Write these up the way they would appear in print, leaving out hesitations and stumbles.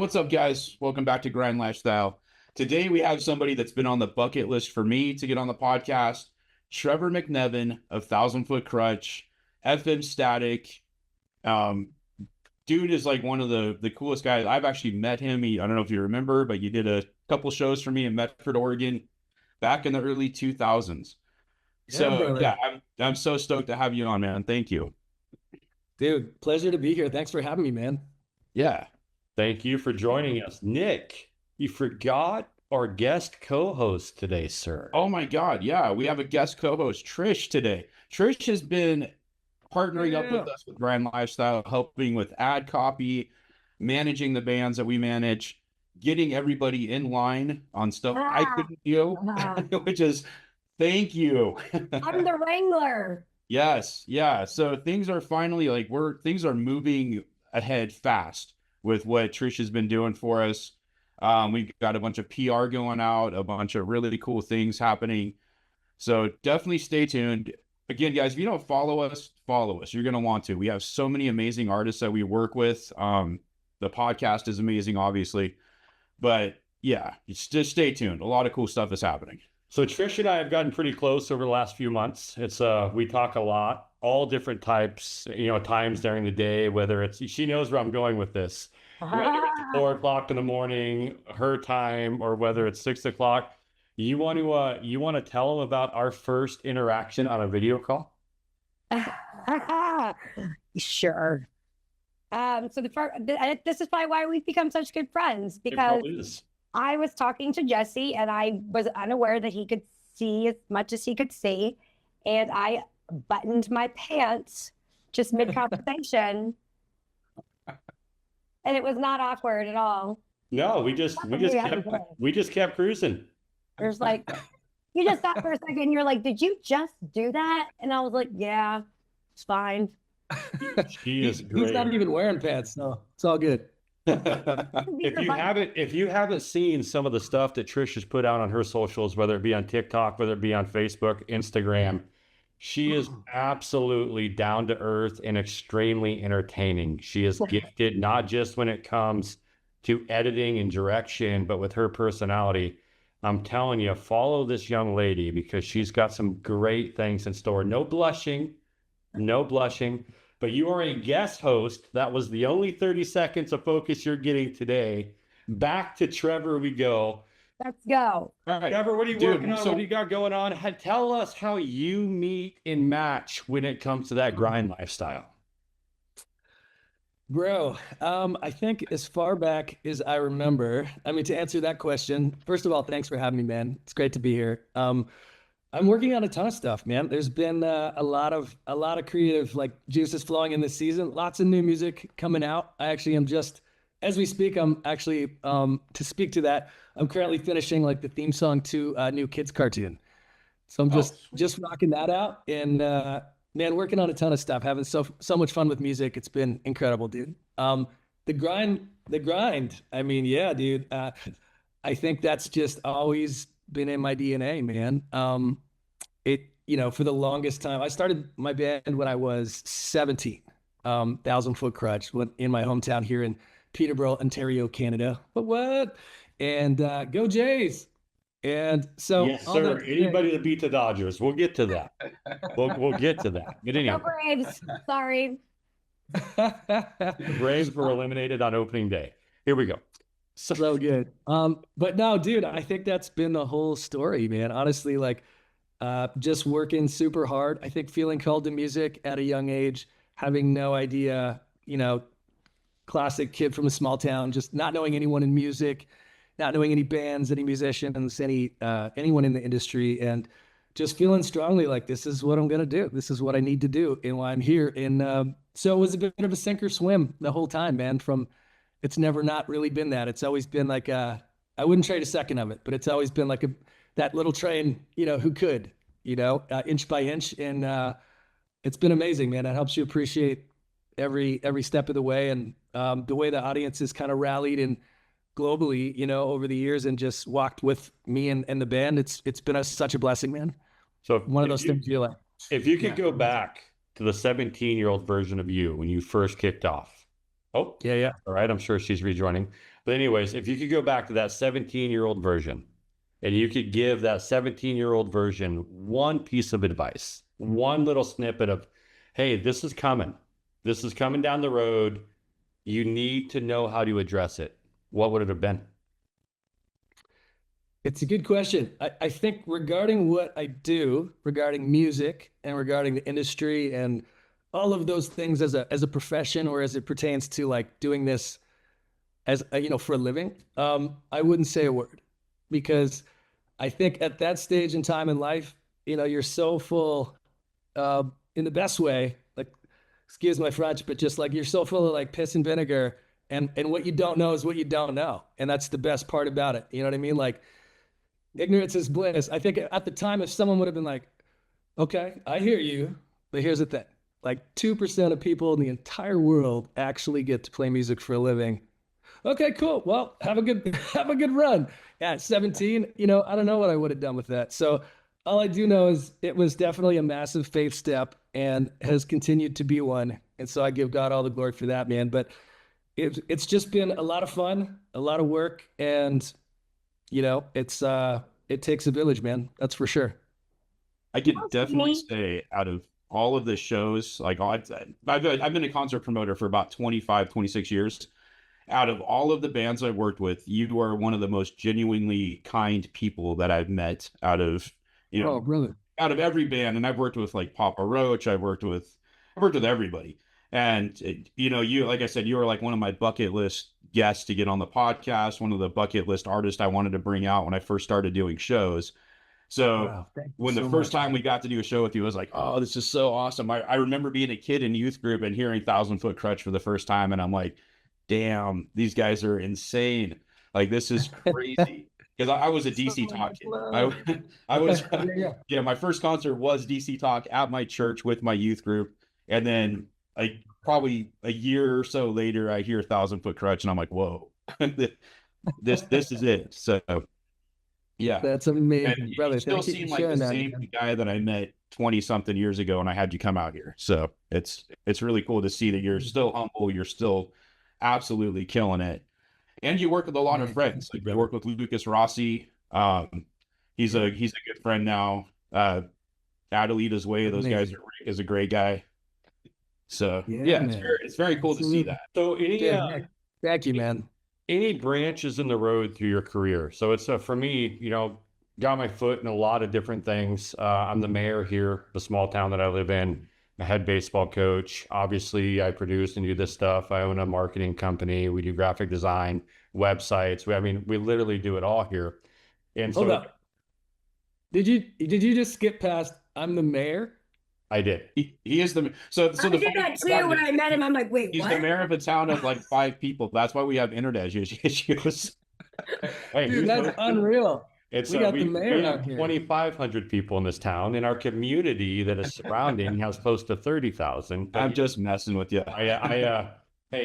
What's up, guys? Welcome back to Grind Lifestyle. Today we have somebody that's been on the bucket list for me to get on the podcast. Trevor McNevan of Thousand Foot Krutch, FM Static. Um, Dude is like one of the coolest guys. I've actually met him. I don't know if you remember, but you did a couple shows for me in Medford, Oregon, back in the early 2000s. Brother. I'm so stoked to have you on, man. Thank you. Dude, pleasure to be here. Thanks for having me, man. Yeah. Thank you for joining us. Nick, you forgot our guest co-host today, sir. Oh my God. Yeah. We have a guest co-host, Trish, today. Trish has been partnering up with us with Grind Lifestyle, helping with ad copy, managing the bands that we manage, getting everybody in line on stuff I couldn't do, which is thank you. I'm the Wrangler. Yes. Yeah. So things are finally things are moving ahead fast with what Trish has been doing for us. We've got a bunch of PR going out, a bunch of really cool things happening. So definitely stay tuned. Again, guys, if you don't follow us, follow us. You're going to want to. We have so many amazing artists that we work with. The podcast is amazing, obviously. But yeah, just stay tuned. A lot of cool stuff is happening. So Trish and I have gotten pretty close over the last few months. We talk a lot, all different types, times during the day, whether she knows where I'm going with this, whether it's 4 o'clock in the morning, her time, or whether it's 6 o'clock. You want to tell them about our first interaction on a video call? Sure. So this is probably why we've become such good friends, because I was talking to Jesse and I was unaware that he could see as much as he could see. And I buttoned my pants just mid-conversation. And it was not awkward at all. No, we just kept cruising. There's like, you just stopped for a second and you're like, did you just do that? And I was like, yeah, it's fine. She is great. He's not even wearing pants, no, it's all good. If you haven't seen some of the stuff that Trish has put out on her socials, whether it be on TikTok, whether it be on Facebook, Instagram, she is absolutely down to earth and extremely entertaining. She is gifted, not just when it comes to editing and direction, but with her personality. I'm telling you, follow this young lady because she's got some great things in store. No blushing. But you are a guest host. That was the only 30 seconds of focus you're getting today. Back to Trevor we go. Let's go. All right. Trevor, what are you working on? What do you got going on? Tell us how you meet and match when it comes to that grind lifestyle. Bro, I think as far back as I remember, to answer that question, first of all, thanks for having me, man. It's great to be here. I'm working on a ton of stuff, man. There's been a lot of creative juices flowing in this season. Lots of new music coming out. I actually am just, as we speak, I'm actually to speak to that. I'm currently finishing the theme song to a new kids cartoon. So I'm just rocking that out and man, working on a ton of stuff, having so much fun with music. It's been incredible, dude. The grind. Yeah, dude. I think that's just always been in my DNA, man. For the longest time, I started my band when I was 17, Thousand Foot Krutch, in my hometown here in Peterborough, Ontario, Canada. What? And go Jays. And so, yes, sir. Anybody to beat the Dodgers. We'll get to that. We'll get to that. But anyway. No Braves. Sorry. The Braves were eliminated on opening day. Here we go. So good. But no, dude, I think that's been the whole story, man. Honestly, just working super hard. I think feeling called to music at a young age, having no idea, classic kid from a small town, just not knowing anyone in music, not knowing any bands, any musicians, anyone in the industry, and just feeling strongly like this is what I'm going to do. This is what I need to do and why I'm here. And so it was a bit of a sink or swim the whole time, man. It's never not really been that. It's always been I wouldn't trade a second of it, but it's always been that little train, who could, inch by inch. And it's been amazing, man. It helps you appreciate every step of the way, and the way the audience has kind of rallied and globally, over the years and just walked with me and the band. It's been such a blessing, man. So one of those things you like. If you could go back to the 17-year-old version of you when you first kicked off, Oh, Yeah. all right. I'm sure she's rejoining. But anyways, if you could go back to that 17-year-old version and you could give that 17-year-old version one piece of advice, one little snippet of, hey, this is coming. This is coming down the road. You need to know how to address it. What would it have been? It's a good question. I think regarding what I do, regarding music and regarding the industry and all of those things as a profession, or as it pertains to like doing this as for a living, I wouldn't say a word, because I think at that stage in time in life, you're so full, in the best way, like, excuse my French, but just like you're so full of like piss and vinegar, and what you don't know is what you don't know, and that's the best part about it. You know what I mean? Like, ignorance is bliss. I think at the time, if someone would have been like, okay, I hear you, but here's the thing. Like 2% of people in the entire world actually get to play music for a living. Okay, cool. Well, have a good run. At 17, I don't know what I would have done with that. So all I do know is it was definitely a massive faith step and has continued to be one. And so I give God all the glory for that, man. But it's just been a lot of fun, a lot of work, and it takes a village, man. That's for sure. I could definitely say, out of all of the shows, like I've been a concert promoter for about 25, 26 years. Out of all of the bands I've worked with, you are one of the most genuinely kind people that I've met out of, Oh, brother. out of every band. And I've worked with like Papa Roach. I've worked with everybody. And, you, like I said, you were like one of my bucket list guests to get on the podcast, one of the bucket list artists I wanted to bring out when I first started doing shows. So Wow, when the first time we got to do a show with you, I was like, oh, this is so awesome. I remember being a kid in youth group and hearing Thousand Foot Krutch for the first time. And I'm like, damn, these guys are insane. Like, this is crazy. Because I was a DC Talk kid. I was, yeah, my first concert was DC Talk at my church with my youth group. And then probably a year or so later, I hear Thousand Foot Krutch and I'm like, whoa, this is it. So yeah, that's amazing, and brother. You still seem like the same guy that I met 20 something years ago, and I had you come out here. So it's really cool to see that you're still humble. You're still absolutely killing it, and you work with a lot of friends. Like, I work with Lucas Rossi. He's a good friend now. Adelita's Way. Those guys is a great guy. So yeah, it's very cool to see that. So thank you, man. Any branches in the road through your career? So it's for me, got my foot in a lot of different things. I'm the mayor here, the small town that I live in. I'm a head baseball coach. Obviously, I produce and do this stuff. I own a marketing company. We do graphic design, websites. We literally do it all here. And so, hold up. Did you just skip past I'm the mayor? I did. He is the so. I did that too. When I met him, I'm like, wait, he's what? the mayor of a town of like 5 people. That's why we have internet issues. Hey, dude, that's unreal. We got the mayor out have here. 2,500 people in this town, and our community that is surrounding has close to 30,000. I'm just messing with you. Hey,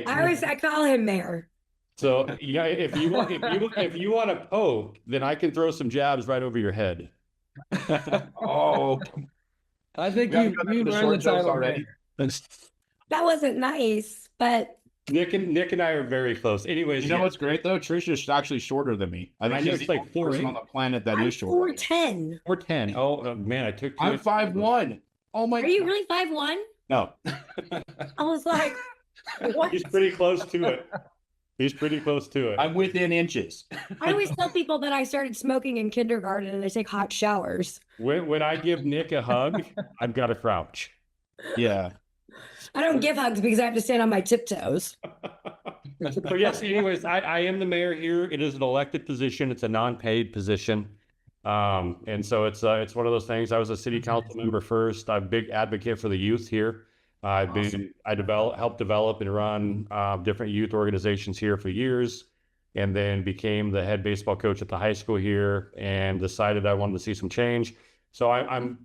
I call him mayor. So yeah, if you want to poke, then I can throw some jabs right over your head. Oh. I think you learned the title already. That wasn't nice, but Nick and I are very close. Anyways, you know what's great though? Trish is actually shorter than me. I think she's like 4 on the planet that is shorter. 4'10". 4'10". Oh man, I took. I'm 5'1". Oh my! Are you really 5'1"? No. I was like, what? He's pretty close to it. I'm within inches. I always tell people that I started smoking in kindergarten and I take hot showers. When I give Nick a hug, I've got to crouch. Yeah. I don't give hugs because I have to stand on my tiptoes. So yes, anyways, I am the mayor here. It is an elected position. It's a non-paid position. And so it's one of those things. I was a city council member first. I'm a big advocate for the youth here. I helped develop and run different youth organizations here for years, and then became the head baseball coach at the high school here, and decided I wanted to see some change. So I'm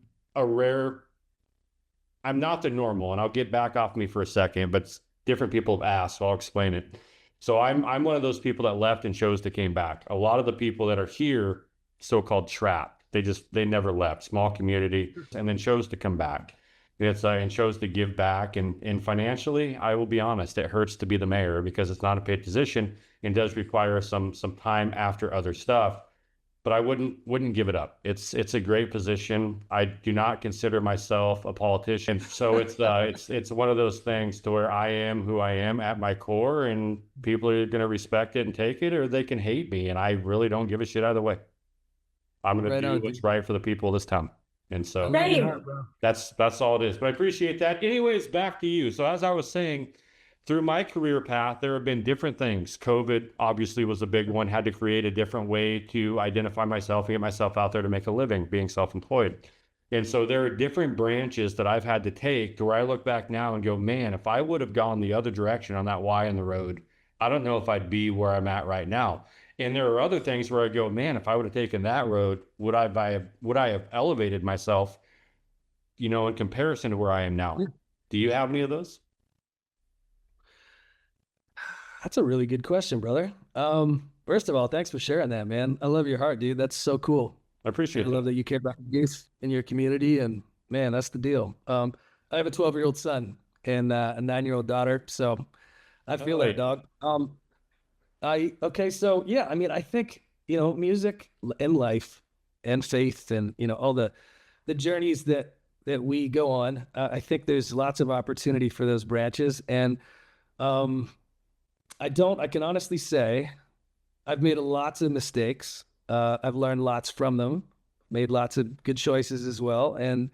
not the normal, and I'll get back off me for a second, but different people have asked, so I'll explain it. So I'm one of those people that left and chose to came back. A lot of the people that are here, so-called trapped, they never left, small community, and then chose to come back. It's and chose to give back, and financially, I will be honest, it hurts to be the mayor because it's not a paid position and does require some time after other stuff. But I wouldn't give it up. It's a great position. I do not consider myself a politician, so it's one of those things to where I am who I am at my core, and people are going to respect it and take it, or they can hate me, and I really don't give a shit either way. I'm going to do what's right for the people of this town. And so that's all it is. But I appreciate that. Anyways, back to you. So as I was saying, through my career path, there have been different things. COVID obviously was a big one. Had to create a different way to identify myself and get myself out there to make a living, being self-employed. And so there are different branches that I've had to take to where I look back now and go, man, if I would have gone the other direction on that Y in the road, I don't know if I'd be where I'm at right now. And there are other things where I go, man, if I would have taken that road, would I have elevated myself, in comparison to where I am now? Do you have any of those? That's a really good question, brother. First of all, thanks for sharing that, man. I love your heart, dude. That's so cool. I appreciate it. I love that you care about youth in your community, and man, that's the deal. I have a 12-year-old son and a 9-year-old daughter, so I feel that, dog. So yeah, I mean, I think, music and life and faith and, all the journeys that we go on, I think there's lots of opportunity for those branches. And, I can honestly say I've made lots of mistakes. I've learned lots from them, made lots of good choices as well, and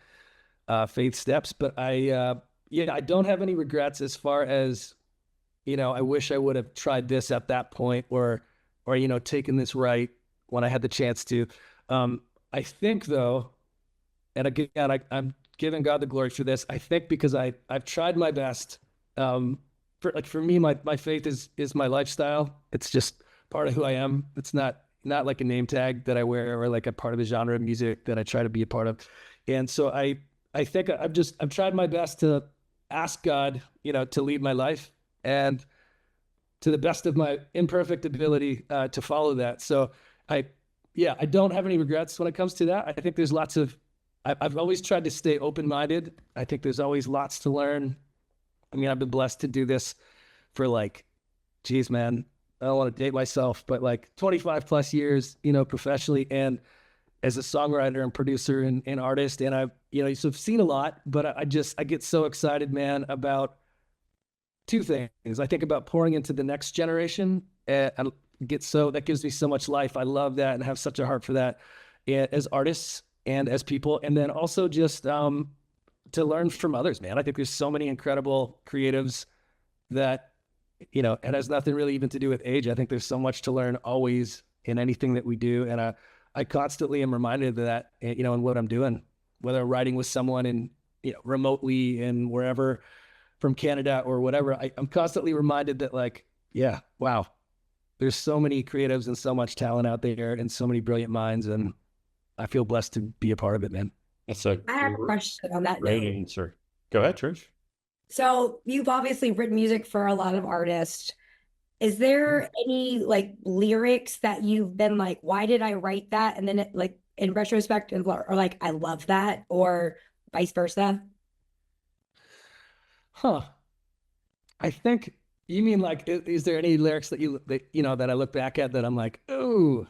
faith steps. But I don't have any regrets as far as, I wish I would have tried this at that point or taken this right when I had the chance to. I think though, and again, I'm giving God the glory for this. I think because I've tried my best. For me, my faith is my lifestyle. It's just part of who I am. It's not like a name tag that I wear or like a part of a genre of music that I try to be a part of. And so I think I've tried my best to ask God, to lead my life and to the best of my imperfect ability to follow that. So I don't have any regrets when it comes to that. I think there's I've always tried to stay open-minded. I think there's always lots to learn. I mean, I've been blessed to do this for man, I don't want to date myself, but 25 plus years, professionally and as a songwriter and producer and artist. And I've, so I've seen a lot, but I get so excited, man, about two things. I think about pouring into the next generation, and that gives me so much life. I love that and have such a heart for that as artists and as people. And then also just, to learn from others, man. I think there's so many incredible creatives that, it has nothing really even to do with age. I think there's so much to learn always in anything that we do. And I constantly am reminded of that, in what I'm doing, whether I'm writing with someone in, remotely and wherever from Canada or whatever. I'm constantly reminded that wow, there's so many creatives and so much talent out there and so many brilliant minds. And I feel blessed to be a part of it, man. I have a question on that. Great answer. Go ahead, Trish. So you've obviously written music for a lot of artists. Is there any lyrics that you've been why did I write that? And then in retrospect, or I love that, or vice versa? Huh. I think you mean is there any lyrics that that I look back at that I'm ooh.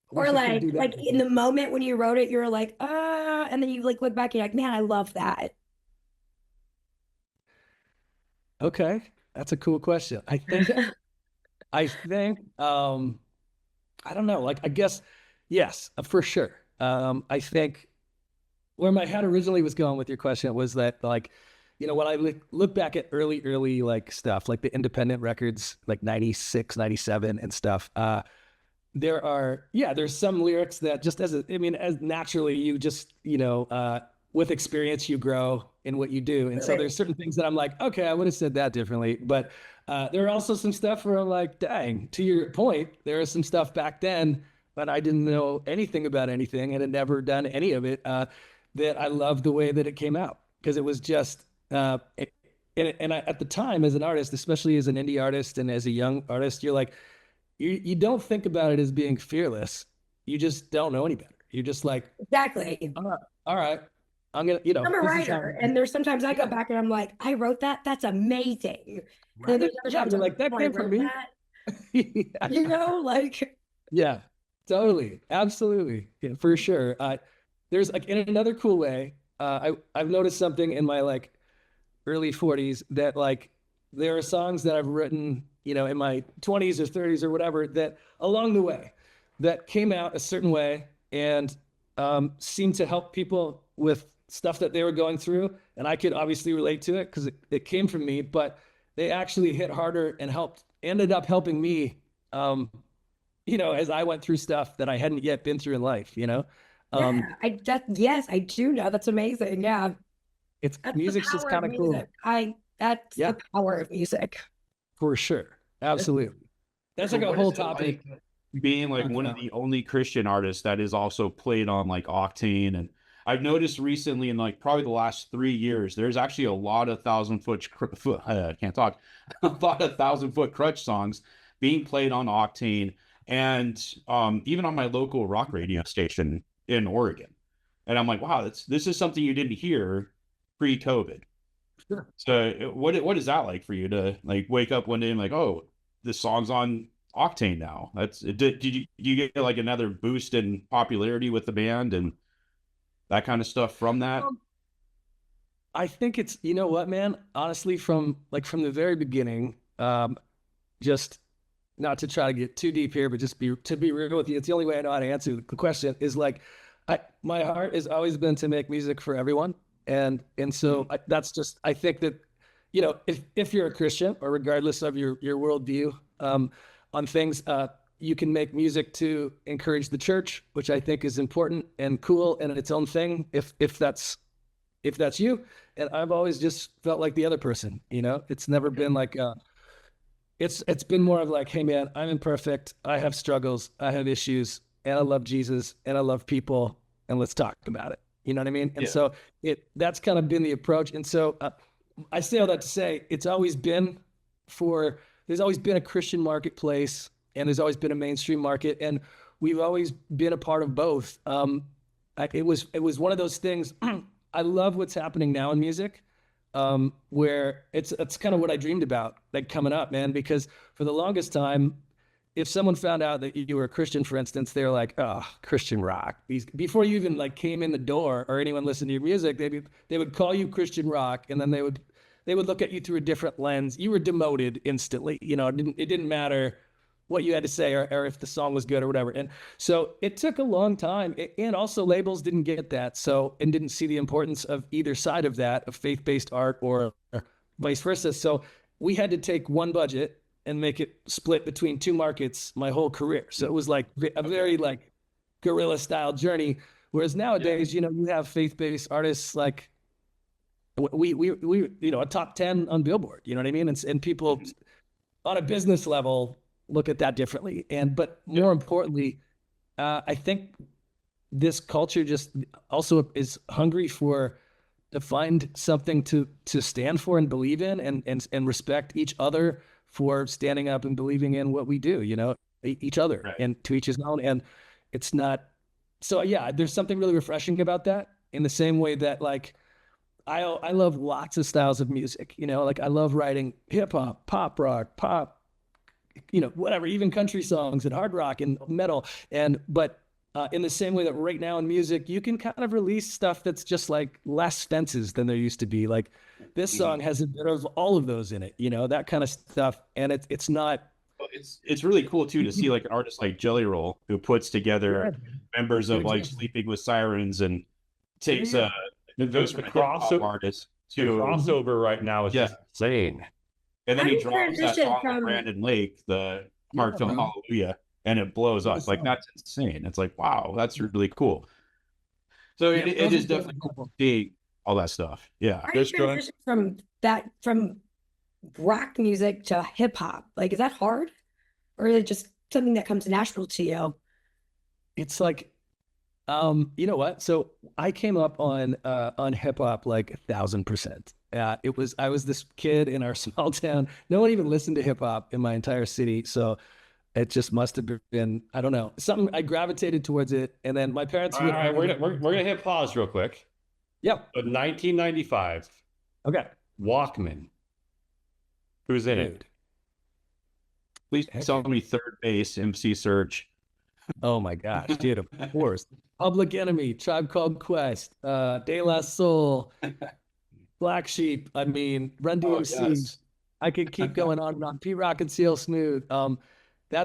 Or in the moment when you wrote it, you're and then you look back and you're man, I love that. Okay. That's a cool question. I think, I don't know, I guess, yes, for sure. I think where my head originally was going with your question was that when I look back at early stuff, the independent records, 96, 97 and stuff, there's some lyrics that just as naturally you just, with experience, you grow in what you do. And so there's certain things that I'm okay, I would have said that differently. But there are also some stuff where I'm dang, to your point, there is some stuff back then, but I didn't know anything about anything and had never done any of it, that I love the way that it came out. Because it was just, at the time as an artist, especially as an indie artist and as a young artist, you're you don't think about it as being fearless. You just don't know any better. You're just exactly. All right. I'm gonna, you know, I'm a writer, and there's sometimes I go back and I'm like, I wrote that. That's amazing. Right. And there's other times You're I'm like, that "Oh, I came from wrote me. that." Yeah. You know, like, Yeah, totally. Absolutely. Yeah, for sure. There's like in another cool way, I've noticed something in my like early 40s that like there are songs that I've written, you know, in my 20s or 30s or whatever that along the way that came out a certain way and seemed to help people with stuff that they were going through. And I could obviously relate to it because it came from me, but they actually hit harder and ended up helping me, you know, as I went through stuff that I hadn't yet been through in life, you know? yes, I do know. That's amazing. Yeah. It's That's music's the just power kind of of cool. music. That's Yeah. the power of music. For sure. Absolutely. That's like a whole topic. Being like one of the only Christian artists that is also played on like Octane. And I've noticed recently in like probably the last 3 years, there's actually a lot of can't talk, a lot of Thousand Foot Krutch songs being played on Octane and even on my local rock radio station in Oregon. And I'm like, wow, this is something you didn't hear pre-COVID. Sure. So what is that like for you to like wake up one day and like, oh, this song's on Octane now? Did you get like another boost in popularity with the band and that kind of stuff from that? I think it's, you know what, man, honestly, from the very beginning, just not to try to get too deep here, but to be real with you, it's the only way I know how to answer the question is like, my heart has always been to make music for everyone. And so that's just, I think that, you know, if you're a Christian or regardless of your worldview on things, you can make music to encourage the church, which I think is important and cool and its own thing. If that's you, and I've always just felt like the other person, you know, it's never been like, it's been more of like, hey man, I'm imperfect. I have struggles. I have issues and I love Jesus and I love people and let's talk about it. You know what I mean? And so that's kind of been the approach. And so I say all that to say there's always been a Christian marketplace and there's always been a mainstream market. And we've always been a part of both. It was one of those things. I love what's happening now in music, where it's kind of what I dreamed about, like coming up, man, because for the longest time, if someone found out that you were a Christian, for instance, they're like, oh, Christian rock. Before you even like came in the door or anyone listened to your music, they would call you Christian rock, and then they would look at you through a different lens. You were demoted instantly. You know, it didn't matter what you had to say or if the song was good or whatever. And so it took a long time. And also labels didn't get that. And didn't see the importance of either side of that, of faith-based art or vice versa. So we had to take one budget and make it split between two markets my whole career. So it was like a very like guerrilla style journey. Whereas nowadays, you know, you have faith-based artists like we you know, a top 10 on Billboard, you know what I mean? And people on a business level look at that differently. But more importantly, I think this culture just also is hungry to find something to stand for and believe in and respect each other for standing up and believing in what we do, you know, each other, right, and to each his own. And it's not, so yeah, there's something really refreshing about that, in the same way that like, I love lots of styles of music, you know, like I love writing hip hop, pop rock, pop, you know, whatever, even country songs and hard rock and metal. But in the same way that right now in music, you can kind of release stuff that's just like less fences than there used to be. Like this song has a bit of all of those in it, you know, that kind of stuff. And it's not. It's really cool too to see like an artist like Jelly Roll, who puts together members of like Sleeping with Sirens and takes the crossover right now is just insane. And then he drops that song with Brandon Lake, the Heartfelt Hallelujah, and it blows up. Like that's insane. It's like, wow, that's really cool. So it is definitely cool to see all that stuff. Yeah. How do you transition from rock music to hip hop? Like, is that hard? Or is it just something that comes natural to you? It's like, you know what? So I came up on hip hop like 1,000%. I was this kid in our small town. No one even listened to hip hop in my entire city. So it just must have been, I don't know, something I gravitated towards it. And then my parents. All right, we're gonna hit pause real quick. Yep. But 1995, Okay. Walkman. Who's in it? Dude. Please tell me third base, MC Search. Oh my gosh, dude, of course. Public Enemy, Tribe Called Quest, De La Soul, Black Sheep. I mean, Run DMC. Yes. I could keep going on and on. P-Rock and Seal Smooth. That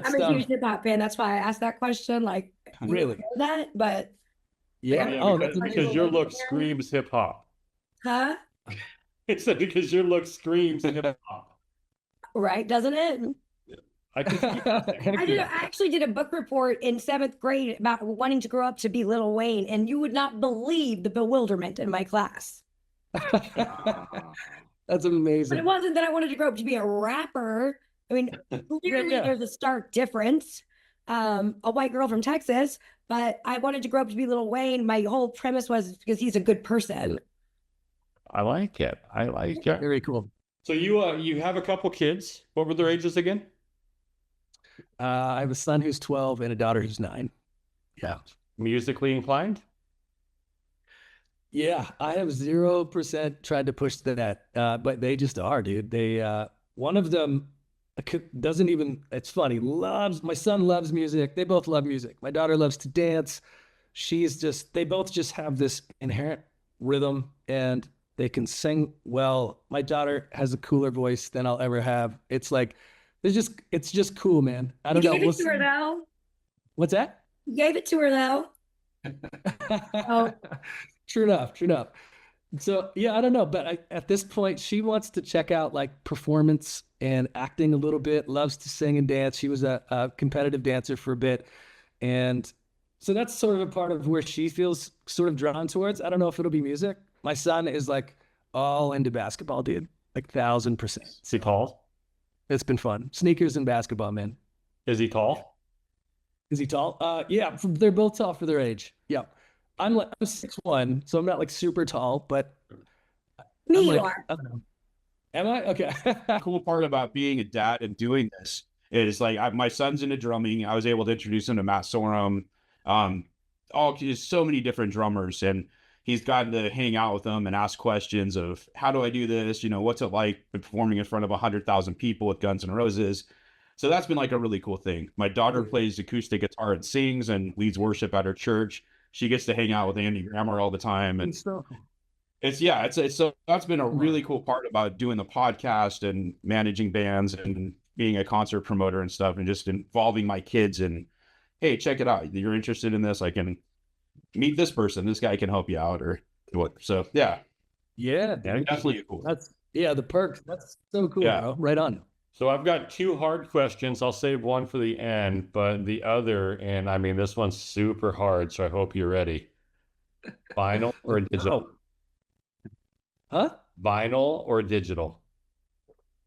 I'm stuff. a huge hip hop fan. That's why I asked that question. Like, you Really? know that, but Yeah. Yeah, Oh, because, that's because your look screams hip hop. huh? It's because your look screams hip hop. Right? Doesn't it? I can I actually did a book report in 7th grade about wanting to grow up to be Lil Wayne, and you would not believe the bewilderment in my class. That's But amazing. it wasn't that I wanted to grow up to be a rapper. I mean, clearly yeah. there's a stark difference. A white girl from Texas, but I wanted to grow up to be Lil Wayne. My whole premise was because he's a good person. I like it. I like it. Very cool. So you have a couple kids. What were their ages again? I have a son who's 12 and a daughter who's 9. Yeah. Musically inclined? Yeah, I have 0% tried to push that, but they just are, dude. They, one of them doesn't even, it's funny, my son loves music. They both love music. My daughter loves to dance. They both just have this inherent rhythm and they can sing well. My daughter has a cooler voice than I'll ever have. It's like, it's just cool, man. I don't know. You gave it to her though. What's that? You gave it to her though. Oh. True enough. So yeah, I don't know, but at this point, she wants to check out like performance and acting a little bit. Loves to sing and dance. She was a competitive dancer for a bit, and so that's sort of a part of where she feels sort of drawn towards. I don't know if it'll be music. My son is like all into basketball, dude. Like 1000%. Is he tall? It's been fun. Sneakers and basketball, man. Is he tall? Is he tall? Yeah, they're both tall for their age. Yeah. I'm 6'1", so I'm not like super tall, but Me, I'm you like, are. I don't know. Am I? Okay. Cool part about being a dad and doing this is like my son's into drumming. I was able to introduce him to Matt Sorum, just so many different drummers, and he's gotten to hang out with them and ask questions of how do I do this? You know, what's it like performing in front of 100,000 people with Guns N' Roses? So that's been like a really cool thing. My daughter plays acoustic guitar and sings and leads worship at her church. She gets to hang out with Andy Grammer all the time, and so that's been a really cool part about doing the podcast and managing bands and being a concert promoter and stuff, and just involving my kids in, hey, check it out. You're interested in this? I can meet this person. This guy can help you out, or what? So yeah, definitely cool. The perks. That's so cool, bro. Right on. So I've got 2 hard questions. I'll save one for the end, but the other, and I mean, this one's super hard, so I hope you're ready. Vinyl or digital? Huh? Vinyl or digital?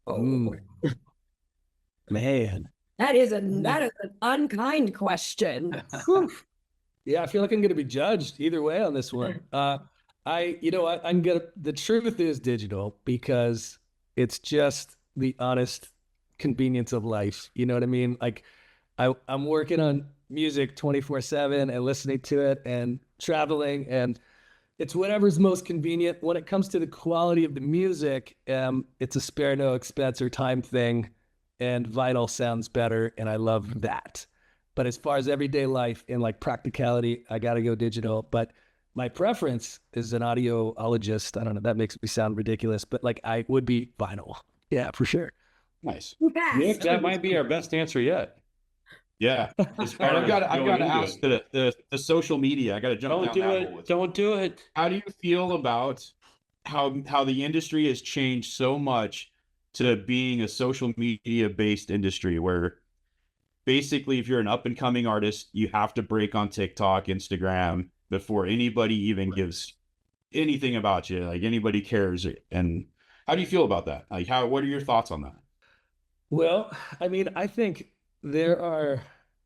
Oh, man. That is an unkind question. Yeah, I feel like I'm going to be judged either way on this one. You know what? The truth is digital because it's just the honest convenience of life. You know what I mean? Like I'm working on music 24/7 and listening to it and traveling, and it's whatever's most convenient. When it comes to the quality of the music, it's a spare no expense or time thing, and vinyl sounds better, and I love that. But as far as everyday life and like practicality, I got to go digital. But my preference is an audioologist. I don't know, that makes me sound ridiculous, but like I would be vinyl. Yeah, for sure. Nice. Nick, that might be our best answer yet. Yeah. I've got to ask the social media. I got to jump down that hole. Don't do it. How do you feel about how the industry has changed so much to being a social media based industry where basically if you're an up and coming artist, you have to break on TikTok, Instagram before anybody even gives anything about you, like anybody cares? And how do you feel about that? Like what are your thoughts on that? Well, I mean, I think I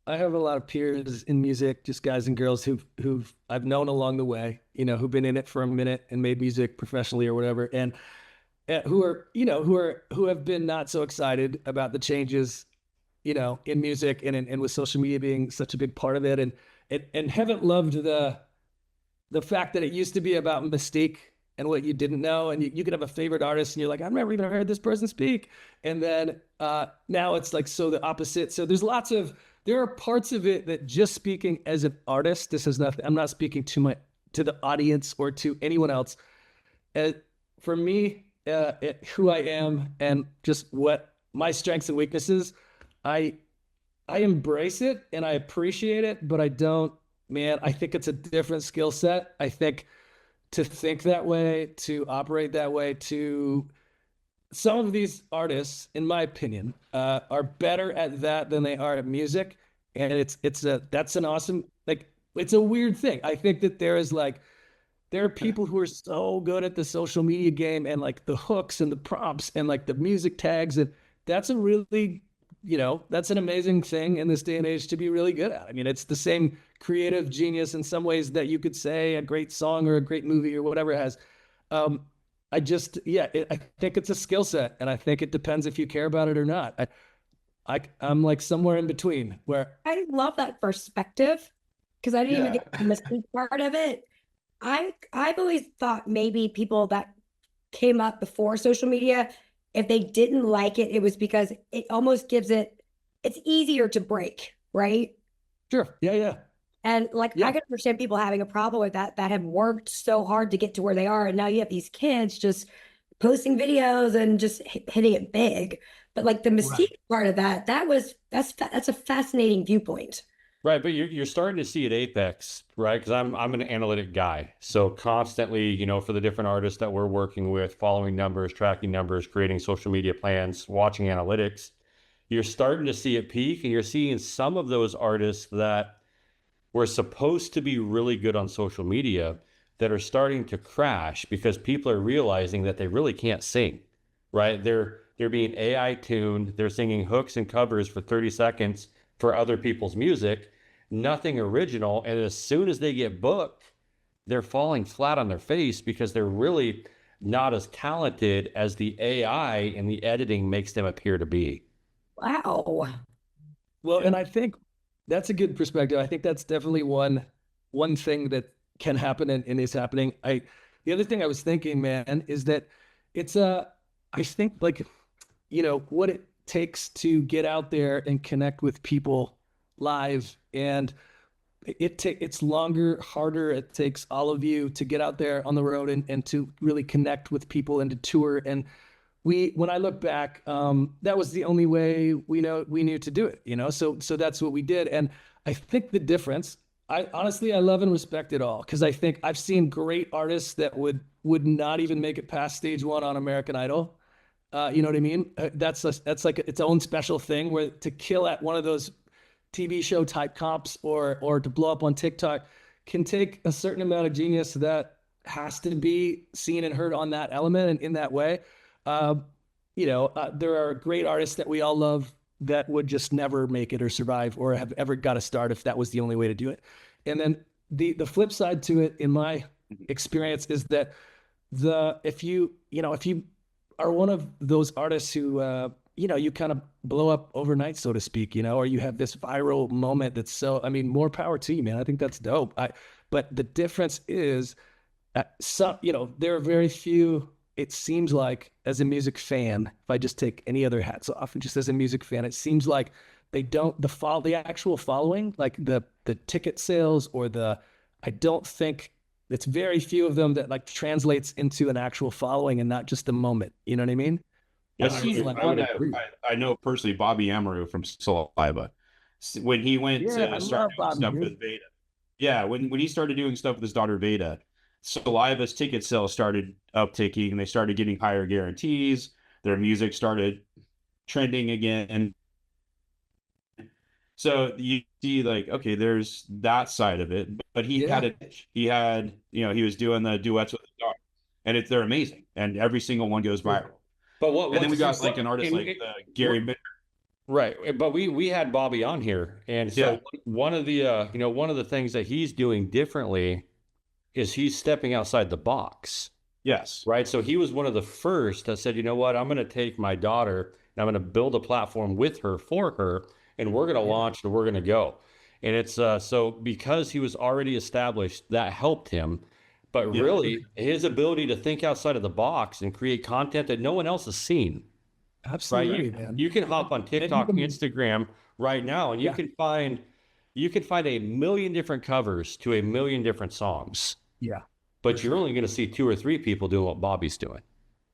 have a lot of peers in music, just guys and girls who've I've known along the way, you know, who've been in it for a minute and made music professionally or whatever, and who have been not so excited about the changes, you know, in music and with social media being such a big part of it, and haven't loved the fact that it used to be about mystique and what you didn't know, and you could have a favorite artist and you're like, I've never even heard this person speak. And then now it's like, so the opposite. So there are parts of it that just speaking as an artist, this is nothing, I'm not speaking to the audience or to anyone else. For me, who I am and just what my strengths and weaknesses, I embrace it and I appreciate it, but I think it's a different skill set. I think to think that way, to operate that way, some of these artists, in my opinion, are better at that than they are at music. And that's an awesome, like, it's a weird thing. I think that there are people who are so good at the social media game and like the hooks and the prompts and like the music tags. And that's a really, that's an amazing thing in this day and age to be really good at. I mean, it's the same creative genius in some ways that you could say a great song or a great movie or whatever it has. I think it's a skill set, and I think it depends if you care about it or not. I'm like somewhere in between where I love that perspective, because I didn't even get the mystique part of it. I've always thought maybe people that came up before social media, if they didn't like it, it was because it almost it's easier to break, right? Sure. Yeah. And I can understand people having a problem with that have worked so hard to get to where they are. And now you have these kids just posting videos and just hitting it big. But like the mystique part of that's a fascinating viewpoint. Right, but you're starting to see at Apex, right? Because I'm an analytic guy, so constantly, for the different artists that we're working with, following numbers, tracking numbers, creating social media plans, watching analytics, you're starting to see it peak, and you're seeing some of those artists that were supposed to be really good on social media that are starting to crash because people are realizing that they really can't sing, right? They're being AI tuned, they're singing hooks and covers for 30 seconds for other people's music, nothing original. And as soon as they get booked, they're falling flat on their face because they're really not as talented as the AI and the editing makes them appear to be. Wow. Well, and I think that's a good perspective. I think that's definitely one thing that can happen and is happening. The other thing I was thinking, man, is that I think what it takes to get out there and connect with people live, and it's longer, harder. It takes all of you to get out there on the road and to really connect with people and to tour. And when I look back, that was the only way we knew to do it, so that's what we did. And I think the difference, I love and respect it all, because I think I've seen great artists that would not even make it past stage 1 on American Idol. You know what I mean? That's like its own special thing, where to kill at one of those TV show type comps or to blow up on TikTok can take a certain amount of genius that has to be seen and heard on that element and in that way. There are great artists that we all love that would just never make it or survive or have ever got to start if that was the only way to do it. And then the flip side to it, in my experience, is that if you are one of those artists who, you kind of blow up overnight, so to speak, or you have this viral moment that's more power to you, man. I think that's dope. But the difference is, there are very few, it seems like, as a music fan, if I just take any other hats off and just as a music fan, it seems like they don't, the actual following, like the ticket sales I don't think, it's very few of them that translates into an actual following and not just a moment. You know what I mean? I know personally Bobby Amaru from Saliva. When he went to start doing stuff with Veda. Yeah, when he started doing stuff with his daughter Veda, Saliva's ticket sales started upticking, and they started getting higher guarantees. Their music started trending again. So you see, okay, there's that side of it, but he was doing the duets with his daughter, and they're amazing, and every single one goes viral. But and then we got an artist like Gary Mitter. Right, but we had Bobby on here, and so one of the things that he's doing differently is he's stepping outside the box. Yes. Right. So he was one of the first that said, you know what, I'm going to take my daughter and I'm going to build a platform with her, for her, and we're going to launch and we're going to go. And it's so because he was already established, that helped him. But really, his ability to think outside of the box and create content that no one else has seen. Absolutely, Right? man. You can hop on TikTok, Instagram right now, and you can find a million different covers to a million different songs. Yeah. But you're only going to see 2 or 3 people doing what Bobby's doing.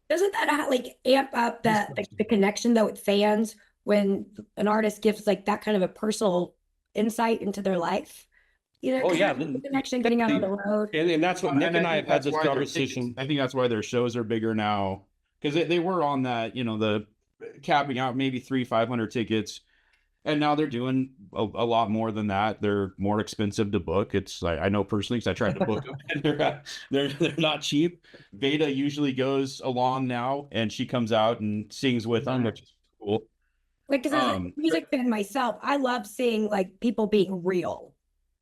Doesn't that like amp up the connection though with fans when an artist gives like that kind of a personal insight into their life? You know, the connection, getting out on the road. And that's what Nick and I have had this conversation. I think that's why their shows are bigger now, because they were on that, the capping out maybe 300-500 tickets, and now they're doing a lot more than that. They're more expensive to book. It's I know personally because I tried to book them, and they're not cheap. Veda usually goes along now, and she comes out and sings with them, which is cool. Like, because as a music fan myself, I love seeing like people being real.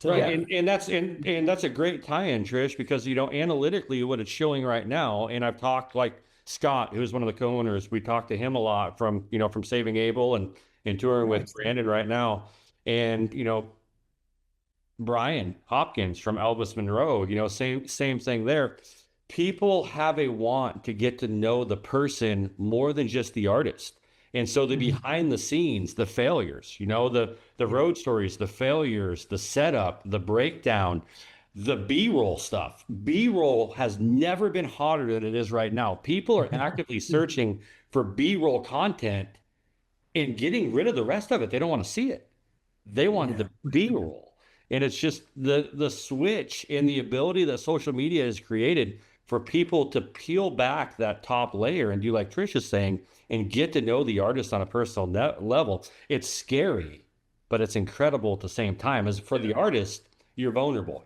Right. And that's a great tie-in, Trish, because analytically what it's showing right now, and I've talked like Scott, who's one of the co-owners, we talked to him a lot from Saving Abel and touring with Brandon right now. And Brian Hopkins from Elvis Monroe, same thing there. People have a want to get to know the person more than just the artist. And so the behind the scenes, the failures, the road stories, the failures, the setup, the breakdown, the B-roll stuff. B-roll has never been hotter than it is right now. People are actively searching for B-roll content and getting rid of the rest of it. They don't want to see it. They want the B-roll. And it's just the switch in the ability that social media has created for people to peel back that top layer and do like Trish is saying, and get to know the artist on a personal level. It's scary, but it's incredible at the same time. As for the artist, you're vulnerable.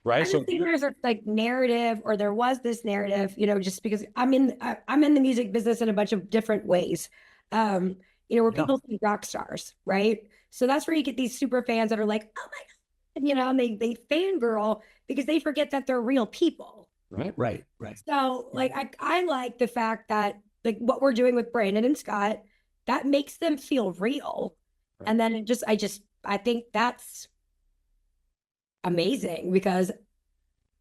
Right? I think there's a like narrative, or there was this narrative, just because I'm in the music business in a bunch of different ways. Where people see rock stars, right? So that's where you get these super fans that are like, oh my God, and they fangirl because they forget that they're real people. Right. So like I like the fact that like what we're doing with Brandon and Scott, that makes them feel real. Right. And then I think that's amazing, because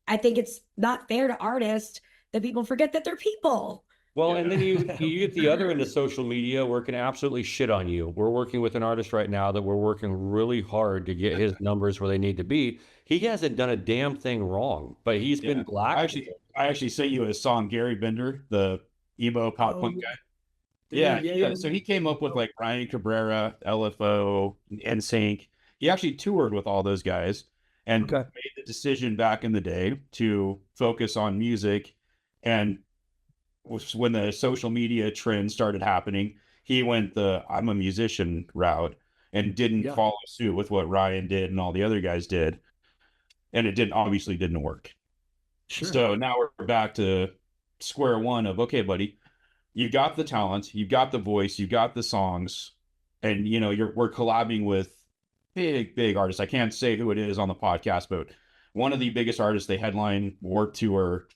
I think it's not fair to artists that people forget that they're people. Well, and then you get the other end of social media where it can absolutely shit on you. We're working with an artist right now that we're working really hard to get his numbers where they need to be. He hasn't done a damn thing wrong, but he's been black. I actually sent you a song, Gary Bender, the emo pop punk guy. Yeah. So he came up with like Ryan Cabrera, LFO, NSYNC. He actually toured with all those guys and made the decision back in the day to focus on music. And when the social media trend started happening, he went the I'm a musician route and didn't follow suit with what Ryan did and all the other guys did. And it obviously didn't work. Sure. So now we're back to square one of, okay, buddy, you got the talent, you got the voice, you got the songs, and we're collabing with big artists. I can't say who it is on the podcast, but one of the biggest artists, they headline Warped Tour,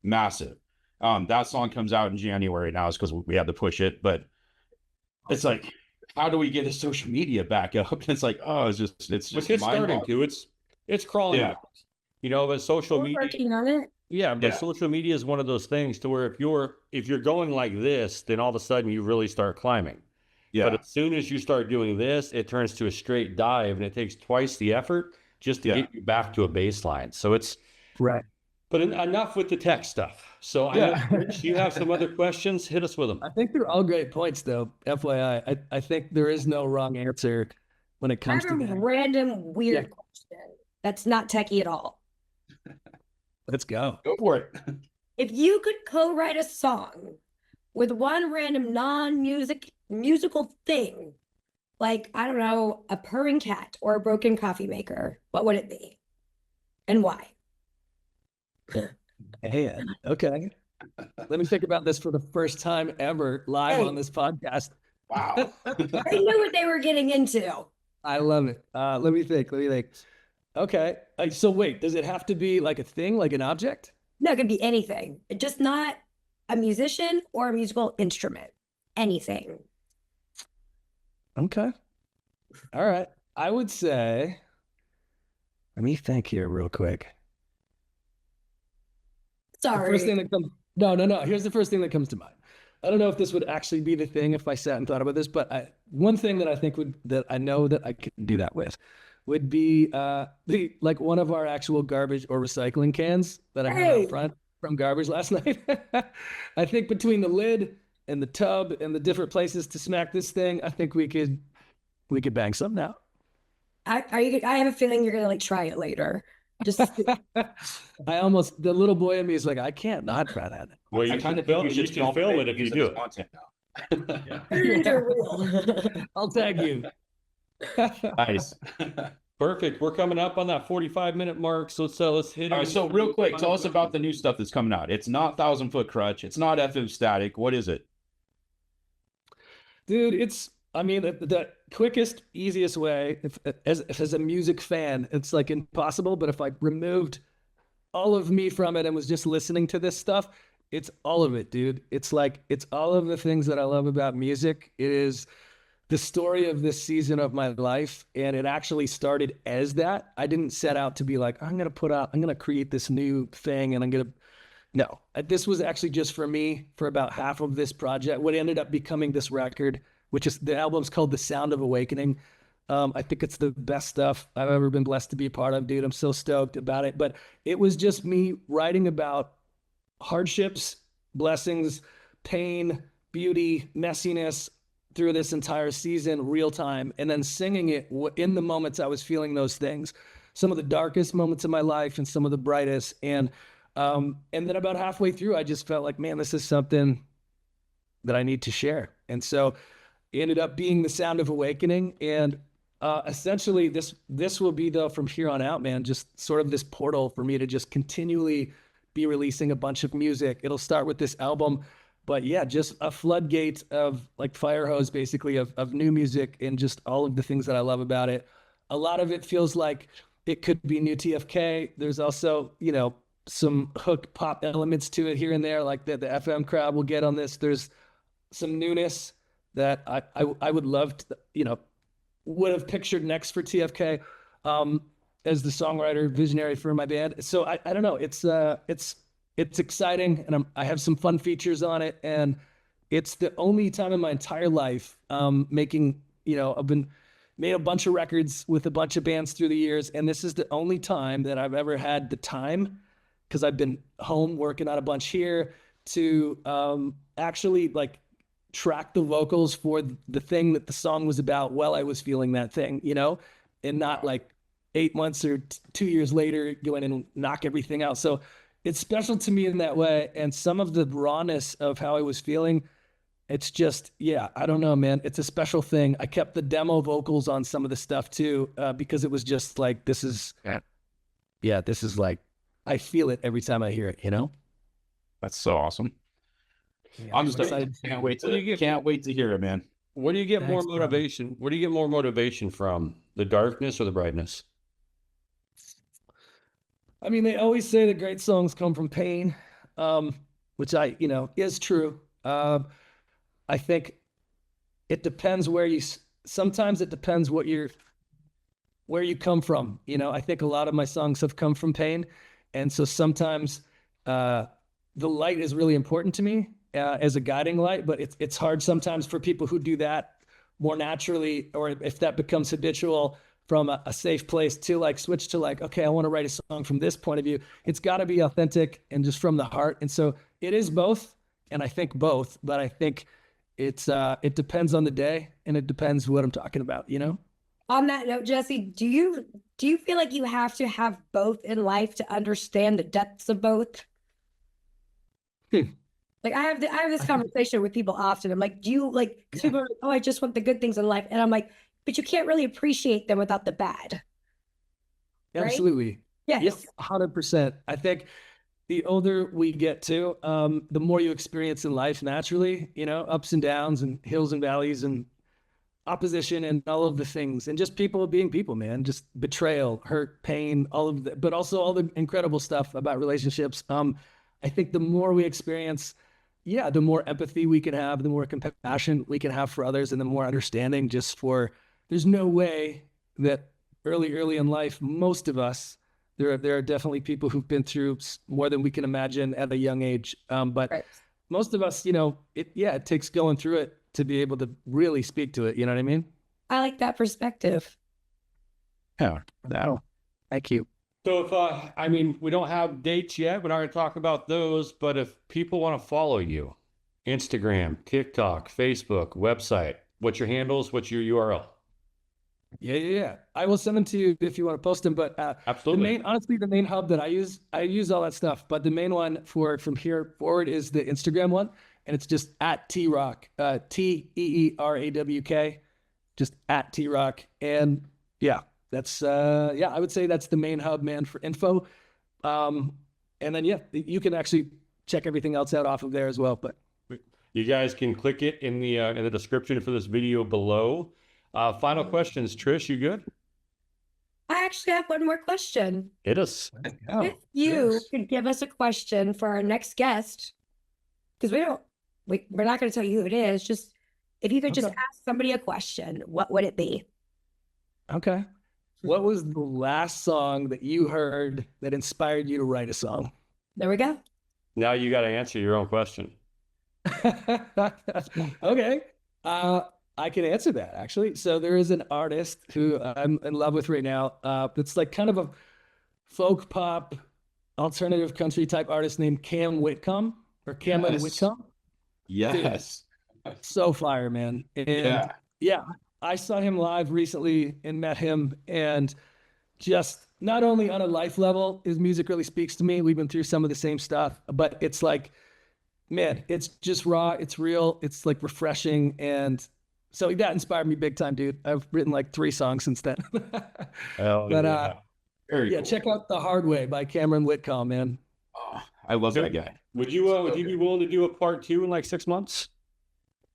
massive. That song comes out in January now, is because we had to push it, but it's like, how do we get his social media back up? And it's like, it's starting to, it's crawling out. But social media, working on it. Yeah, but social media is one of those things to where if you're going like this, then all of a sudden you really start climbing. Yeah. But as soon as you start doing this, it turns to a straight dive, and it takes twice the effort just to get you back to a baseline. So it's right. But enough with the tech stuff. So I know, Rich, you have some other questions? Hit us with them. I think they're all great points, though. FYI, I think there is no wrong answer when it comes to a random weird question that's not techie at all. Let's go. Go for it. If you could co-write a song with one random non-musical thing, like, I don't know, a purring cat or a broken coffee maker, what would it be? And why? Hey, okay. Let me think about this for the first time ever live on this podcast. Wow. I knew what they were getting into. I love it. Let me think. Okay. So wait, does it have to be like a thing, like an object? No, it could be anything. Just not a musician or a musical instrument. Anything. Okay. All right. I would say, let me think here real quick. Sorry. The first thing that comes, no. Here's the first thing that comes to mind. I don't know if this would actually be the thing if I sat and thought about this, but one thing that I think that I know that I could do that with would be like one of our actual garbage or recycling cans that I had out front from garbage last night. I think between the lid and the tub and the different places to smack this thing, I think we could bang something out. I have a feeling you're gonna like try it later. Just the little boy in me is like, I can't not try that. Well, you can film it if you do it. I'll tag you. Nice. Perfect. We're coming up on that 45-minute mark, so let's hit it. All right, so real quick, tell us about the new stuff that's coming out. It's not Thousand Foot Krutch. It's not FM Static. What is it? Dude, the quickest, easiest way, as a music fan, it's like impossible. But if I removed all of me from it and was just listening to this stuff, it's all of it, dude. It's all of the things that I love about music. It is the story of this season of my life. And it actually started as that. I didn't set out to be like, I'm going to create this new thing. And no, this was actually just for me for about half of this project. What ended up becoming this record, which is the album's called The Sound of Awakening. I think it's the best stuff I've ever been blessed to be a part of, dude. I'm so stoked about it. But it was just me writing about hardships, blessings, pain, beauty, messiness through this entire season, real time, and then singing it in the moments I was feeling those things. Some of the darkest moments of my life and some of the brightest. And then about halfway through, I just felt like, man, this is something that I need to share. And so it ended up being The Sound of Awakening. And essentially this will be, though, from here on out, man, just sort of this portal for me to just continually be releasing a bunch of music. It'll start with this album, but yeah, just a floodgate of like fire hose, basically, of new music and just all of the things that I love about it. A lot of it feels like it could be new TFK. There's also, some hook pop elements to it here and there, like the FM crowd will get on this. There's some newness that I would love to, would have pictured next for TFK as the songwriter visionary for my band. So I don't know. It's exciting, and I have some fun features on it, and it's the only time in my entire life making, I've made a bunch of records with a bunch of bands through the years, and this is the only time that I've ever had the time, because I've been home working on a bunch here, to actually like track the vocals for the thing that the song was about while I was feeling that thing, and not like 8 months or 2 years later go in and knock everything out. So it's special to me in that way. And some of the rawness of how I was feeling, it's just, yeah, I don't know, man. It's a special thing. I kept the demo vocals on some of the stuff too, because it was just like, this is like, I feel it every time I hear it, That's so awesome. Yeah, I'm just excited. Can't wait to hear it, man. Where do you get more motivation? Where do you get more motivation from? The darkness or the brightness? I mean, they always say that great songs come from pain, which is true. I think it depends sometimes it depends where you come from. I think a lot of my songs have come from pain. And so sometimes the light is really important to me as a guiding light, but it's hard sometimes for people who do that more naturally, or if that becomes habitual from a safe place to like switch to like, okay, I want to write a song from this point of view. It's got to be authentic and just from the heart. And so it is both. And I think both, but I think it depends on the day, and it depends what I'm talking about, On that note, Jesse, do you feel like you have to have both in life to understand the depths of both? Like I have this conversation with people often. I'm like, do you like, people are like, oh, I just want the good things in life. And I'm like, but you can't really appreciate them without the bad. Absolutely. Right? Yes. 100%. I think the older we get to, the more you experience in life naturally, ups and downs and hills and valleys and opposition and all of the things, and just people being people, man, just betrayal, hurt, pain, all of that, but also all the incredible stuff about relationships. I think the more we experience, the more empathy we can have, the more compassion we can have for others, and the more understanding there's no way that early in life, most of us, there are definitely people who've been through more than we can imagine at a young age. But Right. most of us, it takes going through it to be able to really speak to it. You know what I mean? I like that perspective. Yeah. No. Thank you. So if, we don't have dates yet. We're not going to talk about those, but if people want to follow you, Instagram, TikTok, Facebook, website, what's your handles? What's your URL? Yeah. I will send them to you if you want to post them. But Absolutely. the main hub that I use all that stuff. But the main one from here forward is the Instagram one, and it's just at T-Rock, TEERAWK, just at T-Rock. And yeah, that's I would say that's the main hub, man, for info. And then you can actually check everything else out off of there as well. But you guys can click it in the description for this video below. Final questions, Trish, you good? I actually have one more question. Hit us. If you could give us a question for our next guest, because we're not going to tell you who it is. Just if you could just ask somebody a question, what would it be? Okay. What was the last song that you heard that inspired you to write a song? There we go. Now you got to answer your own question. Okay. I can answer that actually. So there is an artist who I'm in love with right now. It's like kind of a folk pop, alternative country type artist named Cameron Whitcomb. Yes. Dude, so fire, man. And yeah, I saw him live recently and met him, and just not only on a life level, his music really speaks to me. We've been through some of the same stuff, but it's like, man, it's just raw. It's real. It's like refreshing. And so that inspired me big time, dude. I've written like 3 songs since then. Very cool. Check out The Hard Way by Cameron Whitcomb, man. Oh, I love that guy. Would you be willing to do a part 2 in like 6 months?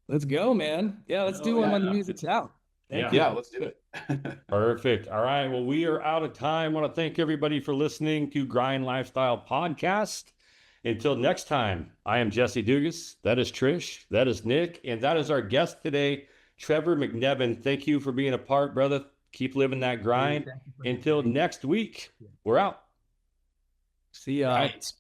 Let's go, man. Yeah, let's do one when the music's out. Yeah, let's do it. Perfect. All right. Well, we are out of time. I want to thank everybody for listening to Grind Lifestyle Podcast. Until next time, I am Jesse Dugas. That is Trish. That is Nick. And that is our guest today, Trevor McNevan. Thank you for being a part, brother. Keep living that grind. Until next week, we're out. See ya. Right.